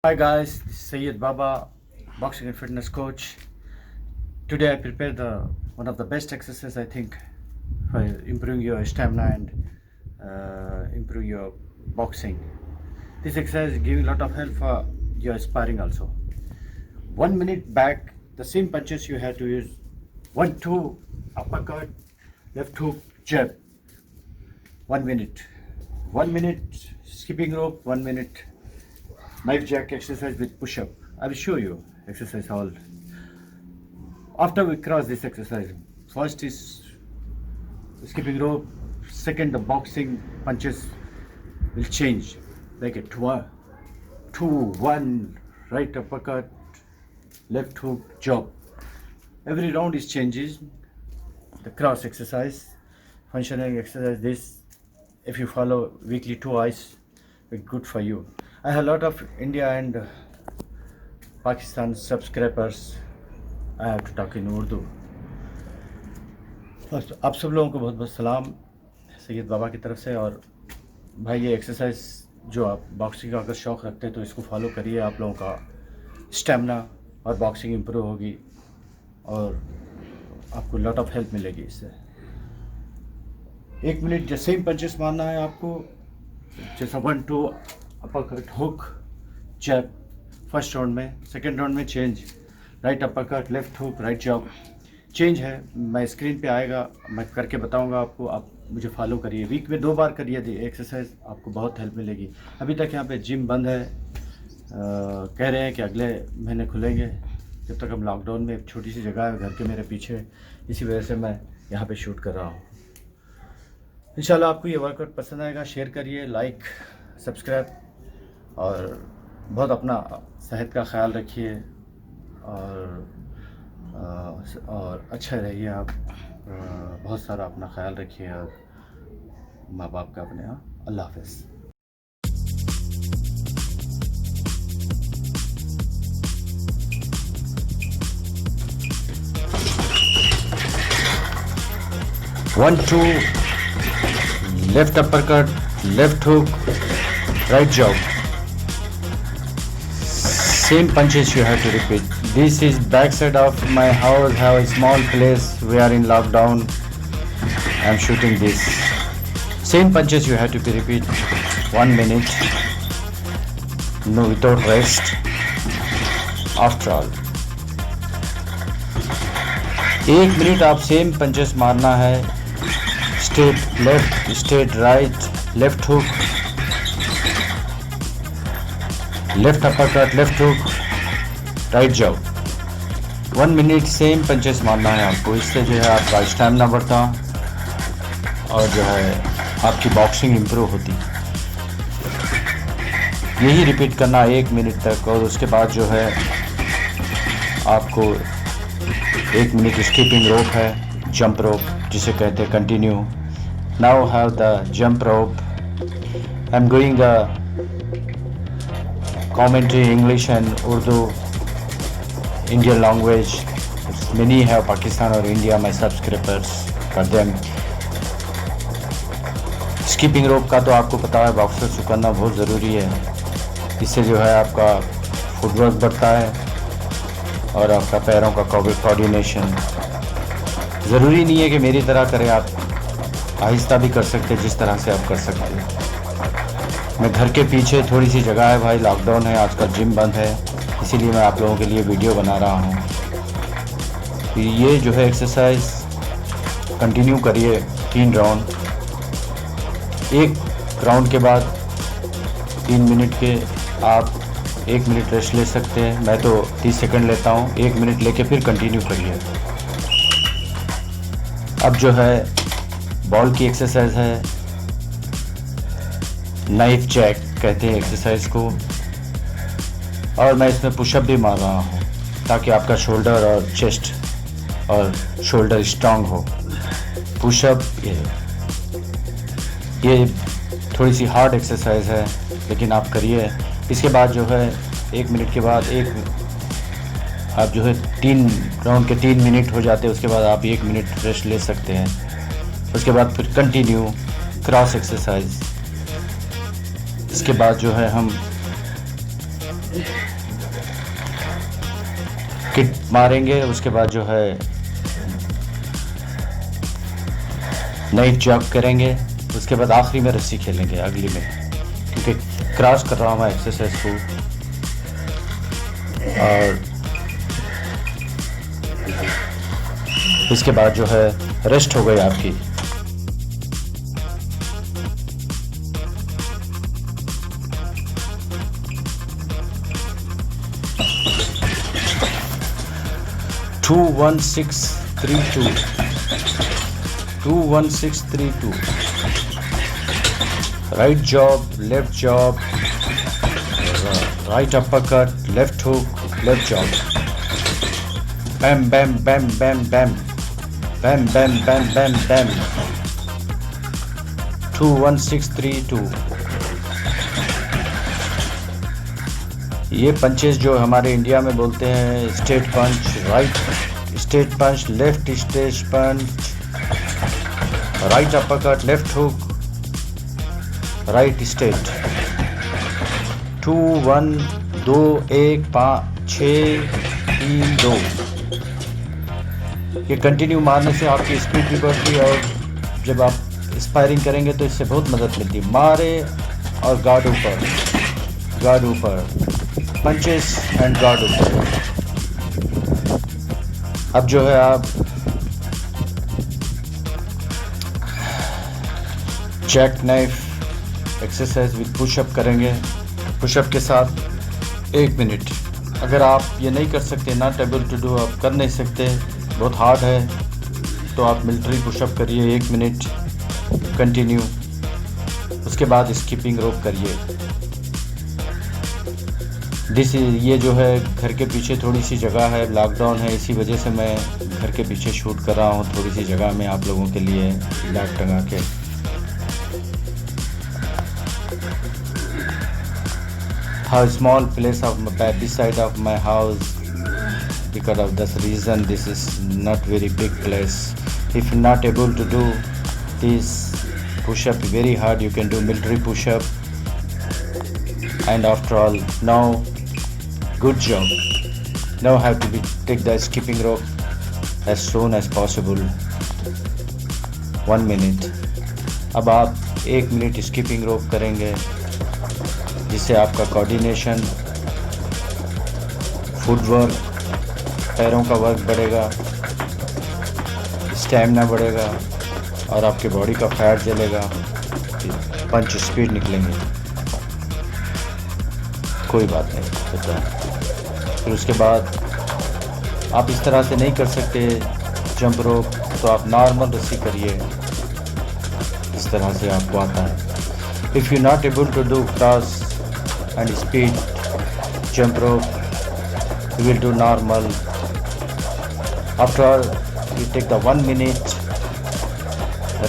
Hi guys, this is Sayed Baba, boxing and fitness coach. Today I prepared one of the best exercises I think for improving your stamina and improve your boxing. This exercise is giving a lot of help for your sparring also. 1 minute back, the same punches you have to use. 1-2 uppercut, left hook, jab. 1 minute. 1 minute skipping rope. 1 minute knife jack exercise with push-up. I will show you exercise all. After we cross this exercise, first is skipping rope, second the boxing punches will change like a 2-1, right uppercut, left hook, jab. Every round is changes. The cross exercise, functioning exercise. This, if you follow weekly twice, it's good for you. I have a lot of India and Pakistan subscribers. I have to talk in Urdu. First आप सब लोगों को बहुत बहुत सलाम सैयद बाबा की तरफ से। और भाई ये एक्सरसाइज जो आप बॉक्सिंग का अगर शौक़ रखते हैं तो इसको फॉलो करिए। आप लोगों का स्टेमिना और बॉक्सिंग इम्प्रूव होगी और आपको लॉट ऑफ हेल्प मिलेगी इससे। 1 मिनट जैसे सेम पंचेस मारना है आपको, जैसा 1-2 uppercut hook jab first round में, सेकेंड राउंड में change, right uppercut, left hook, right jab change है। मैं स्क्रीन पे आएगा, मैं करके बताऊंगा आपको। आप मुझे फॉलो करिए, वीक में 2 बार करिए ये एक्सरसाइज, आपको बहुत हेल्प मिलेगी। अभी तक यहाँ पे जिम बंद है, कह रहे हैं कि अगले महीने खुलेंगे। जब तक हम लॉकडाउन में, एक छोटी सी जगह है घर के मेरे पीछे, इसी वजह से मैं यहाँ पे शूट कर रहा हूँ। इंशाल्लाह आपको ये वर्कआउट पसंद आएगा। शेयर करिए, लाइक, सब्सक्राइब और बहुत अपना सेहत का ख्याल रखिए और अच्छा रहिए। आप बहुत सारा अपना ख्याल रखिए और माँ बाप का अपने। अल्लाह हाफ़िज़। One two left uppercut, left hook, right jab. Same punches you have to repeat. This is backside of my house. Have a small place. We are in lockdown. I am shooting this. Same punches you have to be repeat. 1 minute. No, without rest. After all, 1 minute आप same punches मारना है। Straight left, straight right, left hook, left uppercut, left hook, right jab. 1 minute same punches मारना है आपको। इससे जो है आपका स्टैमिना बढ़ता और जो है आपकी बॉक्सिंग इम्प्रूव होती। यही रिपीट करना 1 मिनट तक। और उसके बाद जो है आपको 1 मिनट स्किपिंग रोप है, जंप रोप जिसे कहते हैं continue. Now have the jump rope. I am going commentary English and Urdu, Indian language. Many have Pakistan or India, my subscribers, for them. Skipping rope का तो आपको पता है, boxers को करना बहुत ज़रूरी है। इससे जो है आपका फुटवर्क बढ़ता है और आपका पैरों का कोऑर्डिनेशन। ज़रूरी नहीं है कि मेरी तरह करें, आप आहिस्ता भी कर सकते हैं जिस तरह से आप कर सकते हैं। मैं घर के पीछे थोड़ी सी जगह है भाई, लॉकडाउन है, आजकल जिम बंद है, इसीलिए मैं आप लोगों के लिए वीडियो बना रहा हूँ। तो ये जो है एक्सरसाइज कंटिन्यू करिए 3 राउंड। 1 राउंड के बाद 3 मिनट के आप 1 मिनट रेस्ट ले सकते हैं। मैं तो 30 सेकंड लेता हूँ। 1 मिनट लेके फिर कंटिन्यू करिए। अब जो है बॉल की एक्सरसाइज है, नाइफ जैक कहते हैं एक्सरसाइज को। और मैं इसमें पुशअप भी मार रहा हूँ ताकि आपका शोल्डर और चेस्ट और शोल्डर स्ट्रांग हो। पुशअप ये थोड़ी सी हार्ड एक्सरसाइज है, लेकिन आप करिए। इसके बाद जो है 1 मिनट के बाद आप जो है 3 राउंड के 3 मिनट हो जाते हैं। उसके बाद आप 1 मिनट रेस्ट ले सकते हैं। उसके बाद फिर कंटिन्यू क्रॉस एक्सरसाइज। इसके बाद जो है हम किक मारेंगे, उसके बाद जो है नाइफ जॉग करेंगे, उसके बाद आखिरी में रस्सी खेलेंगे अगली में, क्योंकि क्रॉस कर रहा हूँ मैं एक्सरसाइज को। और इसके बाद जो है रेस्ट हो गई आपकी। Two 1-6-3-2 2-1-6-3-2 right jab, left jab, right uppercut, left hook, left jab, bam bam bam bam bam bam bam bam bam bam 2-1-6-3-2। ये पंचेस जो हमारे इंडिया में बोलते हैं straight punch, right straight punch, left straight punch, right uppercut, left hook, right straight. 2-1-2-1-5-6-3-2। ये continue मारने से आपकी स्पीड भी बढ़ती है, और जब आप स्पायरिंग करेंगे तो इससे बहुत मदद मिलती है। मारे और गार्ड ऊपर, गार्ड ऊपर, पंचेस एंड गार्ड ऊपर। अब जो है आप jack knife exercise with pushup करेंगे। पुशअप के साथ 1 मिनट। अगर आप ये नहीं कर सकते, नॉट एबल टू डू, आप कर नहीं सकते, बहुत हार्ड है, तो आप मिलिट्री पुशअप करिए 1 मिनट कंटिन्यू। उसके बाद स्किपिंग रोप करिए। ये जो है घर के पीछे थोड़ी सी जगह है, लॉकडाउन है, इसी वजह से मैं घर के पीछे शूट कर रहा हूँ थोड़ी सी जगह में आप लोगों के लिए बैग टंगा के। A small place of this side of my house, because of this reason this is not very big place. If you're not able to do this push up very hard, you can do military push up. And after all, now good job, now have to take the skipping rope as soon as possible. 1 minute. अब आप 1 minute skipping rope करेंगे, जिससे आपका coordination, footwork, पैरों का work बढ़ेगा, stamina बढ़ेगा, और आपके बॉडी का फैट जलेगा, पंच स्पीड निकलेंगे। कोई बात नहीं होता है। फिर उसके बाद आप इस तरह से नहीं कर सकते जंप रोप, तो आप नॉर्मल रस्सी करिए, इस तरह से आपको आता है। If you not able to do cross and speed jump rope, you will do normal. After all, you take the 1 minute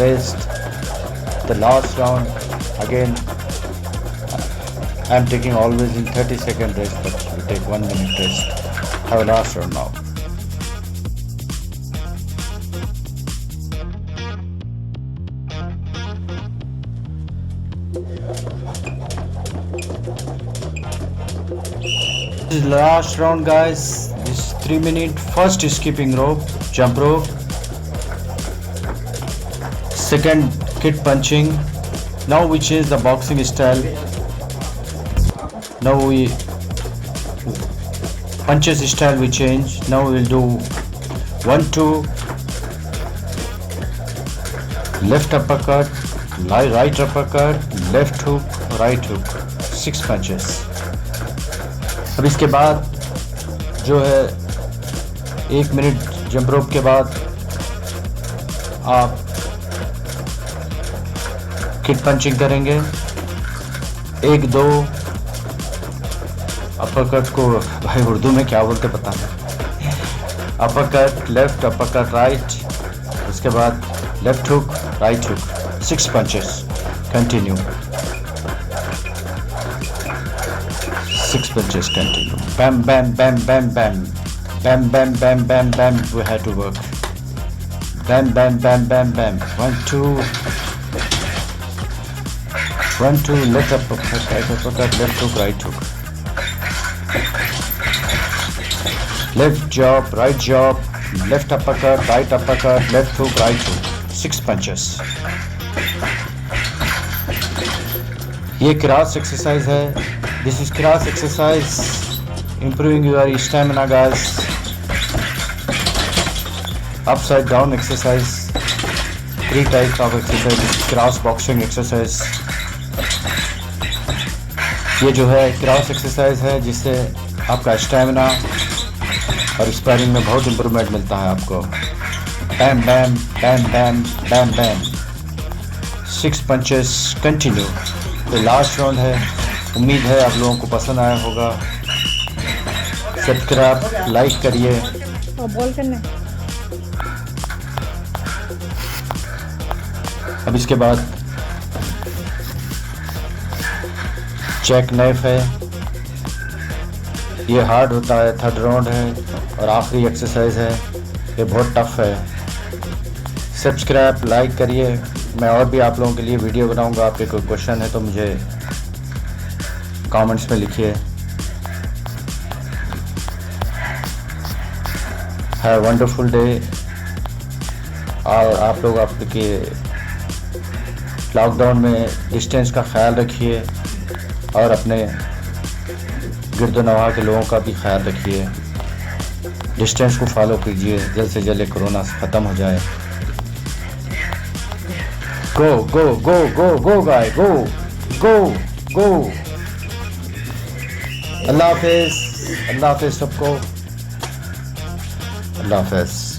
rest. The last round again, I am taking always in 30-second rest, but you take 1 minute rest. Have a last round now. This is last round, guys. This is 3 minute. First skipping rope, jump rope. Second kid punching. Now we change the boxing style. Now we punches style we change. Now we will do 1-2, left uppercut, right uppercut, left hook, right hook, 6 punches. अब इसके बाद जो है 1 minute jump rope के बाद आप kid punching करेंगे। 1-2 uppercut को भाई उर्दू में क्या बोलते पता नहीं, अपरकट लेफ्ट, अपरकट राइट, उसके बाद left hook, right hook, 6 punches continue. 6 punches continue. Bam, bam, bam, bam, bam. Bam, bam, bam, bam, bam. We had to work. Bam, bam, bam, bam, bam. 1-2. 1-2. Left uppercut, right uppercut, left hook, right hook. Left jab, right jab, left uppercut, right uppercut, left hook, right hook. 6 punches. ये cross exercise है. This is cross exercise, improving your stamina, guys. Upside down exercise. 3 types of exercise. This is cross boxing exercise. ये जो है cross exercise है जिससे आपका stamina और sparring में बहुत इम्प्रूवमेंट मिलता है आपको. बैम bam bam bam bam बैम. 6 punches continue. तो लास्ट राउंड है. उम्मीद है आप लोगों को पसंद आया होगा. सब्सक्राइब, लाइक करिए. बॉल करना. अब इसके बाद चेक नाइफ है. ये हार्ड होता है. 3rd राउंड है और आखिरी एक्सरसाइज है. ये बहुत टफ है. सब्सक्राइब, लाइक करिए. मैं और भी आप लोगों के लिए वीडियो बनाऊंगा. आपके कोई क्वेश्चन है तो मुझे कमेंट्स में लिखिए. Have wonderful day. और आप लोग आपके लॉकडाउन में डिस्टेंस का ख्याल रखिए और अपने गिरदोनवा के लोगों का भी ख्याल रखिए. डिस्टेंस को फॉलो कीजिए. जल्द से जल्द कोरोना ख़त्म हो जाए. गो गो गो गो गो गाय गो गो गो. अल्लाह हाफिज़. अल्लाह हाफिज़ सबको. अल्लाह हाफिज़.